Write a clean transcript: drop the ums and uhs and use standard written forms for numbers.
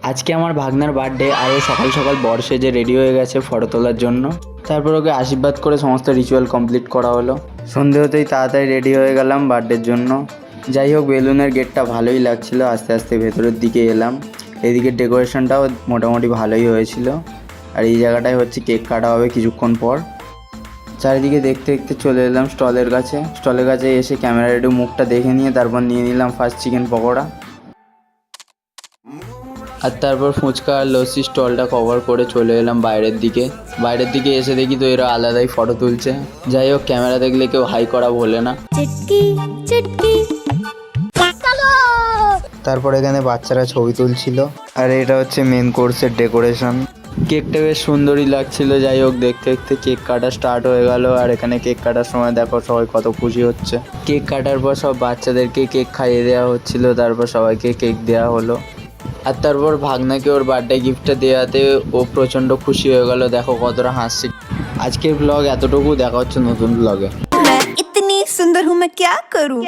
আজকে আমার ভাগনার বার্থডে আর ও সকাল সকাল বর সেজে রেডি হয়ে গেছে ফটো তোলার জন্য। তারপর ওকে আশীর্বাদ করে সমস্ত রিচুয়াল কমপ্লিট করা হলো। সন্ধে হতেই তাড়াতাড়ি রেডি হয়ে গেলাম বার্থডের জন্য। যাই হোক, বেলুনের গেটটা ভালোই লাগছিল। আস্তে আস্তে ভেতরের দিকে এলাম। এদিকে ডেকোরেশনটাও মোটামুটি ভালোই হয়েছিল। আর এই জায়গাটায় হচ্ছে কেক কাটা হবে কিছুক্ষণ পর। চারিদিকে দেখতে দেখতে চলে এলাম স্টলের কাছে এসে ক্যামেরার একটু মুখটা দেখে নিয়ে তারপর নিয়ে নিলাম ফার্স্ট চিকেন পকোড়া। আর তারপর ফুচকা আর লস্যি স্টলটা কভার করে চলে এলাম বাইরের দিকে এসে দেখি তো এরা আলাদাই ফটো তুলছে। যাই হোক, ক্যামেরা দেখলে কেউ হাই করা ভোলে না। তারপর এখানে বাচ্চারা ছবি তুলছিল। আর এটা হচ্ছে মেন কোর্সের ডেকোরেশন। কেকটা বেশ সুন্দরই লাগছিল। যাই হোক, দেখতে দেখতে কেক কাটা স্টার্ট হয়ে গেল। আর এখানে কেক কাটার সময় দেখো সবাই কত খুশি হচ্ছে। কেক কাটার পর সব বাচ্চাদেরকে কেক খাইয়ে দেওয়া হচ্ছিল। তারপর সবাইকে কেক দেওয়া হলো। আর তারপর ভাগনাকে ওর বার্থডে গিফটটা দেওয়াতে ও প্রচণ্ড খুশি হয়ে গেল। দেখো কতটা হাসছে। আজকের ব্লগ এতটুকু, দেখা হচ্ছে নতুন ব্লগে। इतनी सुंदर हूँ मैं क्या करूँ